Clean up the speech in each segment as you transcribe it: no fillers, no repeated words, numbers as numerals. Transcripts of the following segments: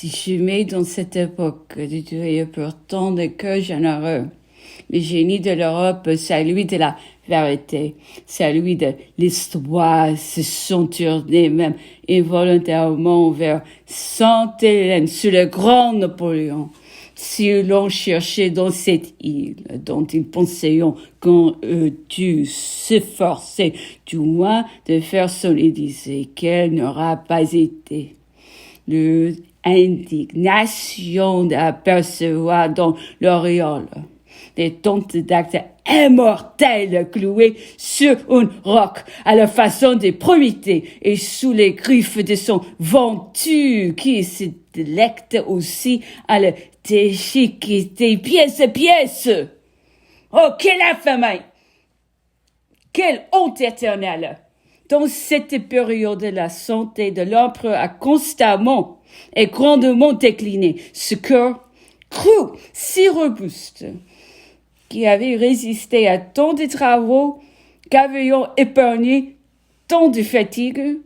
Si jamais dans cette époque de Dieu pourtant de cœur généreux, le génie de l'Europe, celui de la vérité, celui de l'histoire, se sont tournés même involontairement vers Sainte-Hélène sous le grand Napoléon. Si l'on cherchait dans cette île dont ils pensaient qu'on eût dû s'efforcer du moins de faire son Élysée, quelle n'aura pas été l'indignation d'apercevoir dans l'auréole des tontes d'actes immortels cloués sur un roc à la façon des Prométhées et sous les griffes de son ventu qui se délecte aussi à le déchiqueter pièce à pièce. Oh, quelle infamie! Quelle honte éternelle! Dans cette période, la santé de l'empereur a constamment et grandement décliné. Ce cœur cru, si robuste, qui avait résisté à tant de travaux, qu'avions épargné tant de fatigues,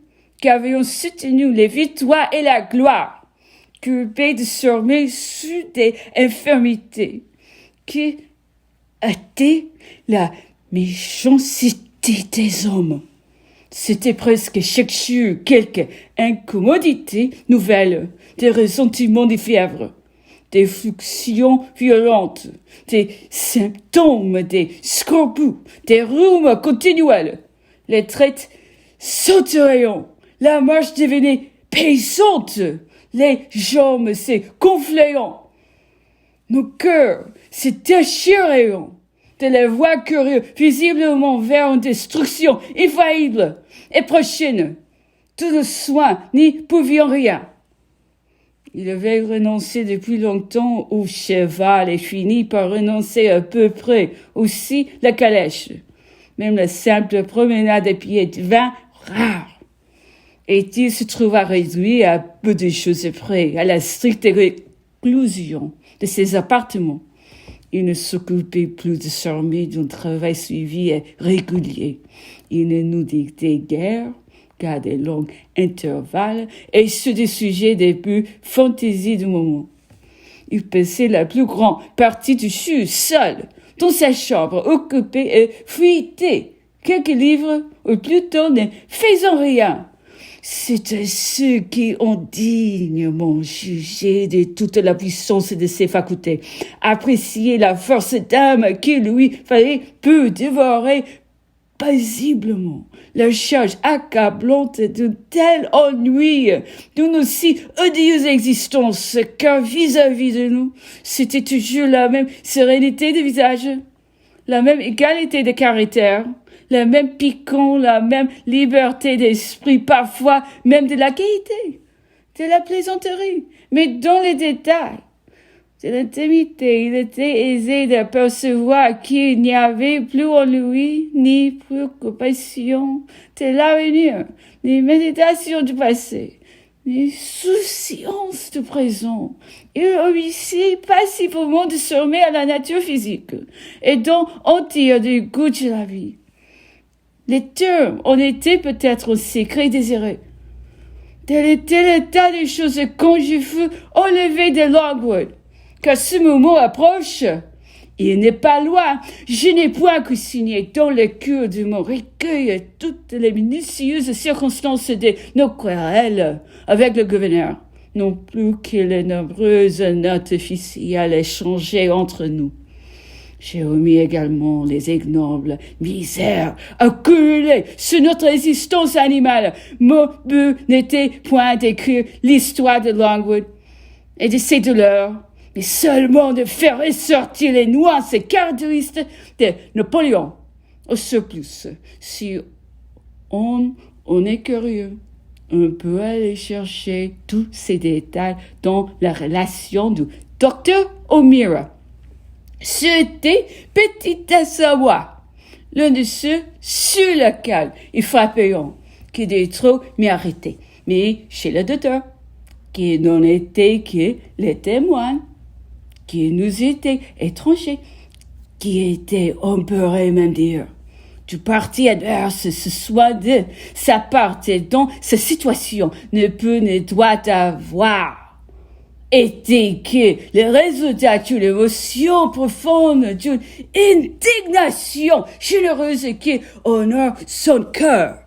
qu'avions soutenu les victoires et la gloire, culpés de surmer sur des infirmités, qui était la méchanceté des hommes. C'était presque chaque jour quelque incommodité nouvelle, des ressentiments, des fièvres, des fluxions violentes, des symptômes, des scorbut, des rhumes continuels. Les traites sauteraient, la marche devenait pesante, les jambes se gonflaient, nos cœurs se déchiraient, de les voir curieux, visiblement vers une destruction infaillible et prochaine. Tout le soin n'y pouvions rien. Il avait renoncé depuis longtemps au cheval et fini par renoncer à peu près aussi la calèche. Même la simple promenade à pied devint rare. Et il se trouva réduit à peu de choses près, à la stricte réclusion de ses appartements. Il ne s'occupait plus désormais d'un travail suivi et régulier. Il ne nous dictait guère qu'à des longs intervalles et sur des sujets des plus fantaisies du moment. Il passait la plus grande partie du jour seul, dans sa chambre, occupé et feuilletait quelques livres, ou plutôt ne faisant rien. C'étaient ceux qui ont dignement jugé de toute la puissance de ses facultés, apprécié la force d'âme qu'il lui fallait peu dévorer paisiblement la charge accablante d'un tel ennui, d'une aussi odieuse existence, car vis-à-vis de nous, c'était toujours la même sérénité de visage, la même égalité de caractère, le même piquant, la même liberté d'esprit, parfois même de la gaieté, de la plaisanterie, mais dans les détails de l'intimité, il était aisé d'apercevoir qu'il n'y avait plus en lui ni préoccupation de l'avenir, ni méditation du passé, ni souciance du présent. Il obéissait passivement désormais à la nature physique, et dont on tire du goût de la vie. Les termes en étaient peut-être un secret désiré. Tel était l'état des choses quand je fus enlevé de Longwood. Car ce moment approche, il n'est pas loin. Je n'ai point que signé dans le cœur de mon recueil toutes les minutieuses circonstances de nos querelles avec le gouverneur, non plus que les nombreuses notes officielles échangées entre nous. J'ai omis également les ignobles misères accumulées sur notre existence animale. Mon but n'était point d'écrire l'histoire de Longwood et de ses douleurs, mais seulement de faire ressortir les nuances caractéristiques de Napoléon. Au surplus, si on est curieux, on peut aller chercher tous ces détails dans la relation du docteur O'Meara. C'était petit à savoir, l'un de ceux sur lequel il frappait, qui de trop m'y arrêter, mais chez le docteur, qui n'en était que les témoins, qui nous étaient étrangers, qui étaient, on pourrait même dire, du parti adverse, ce soit de sa part et dont sa situation ne peut ne doit avoir était que le résultat d'une émotion profonde, d'une indignation généreuse qui honore son cœur.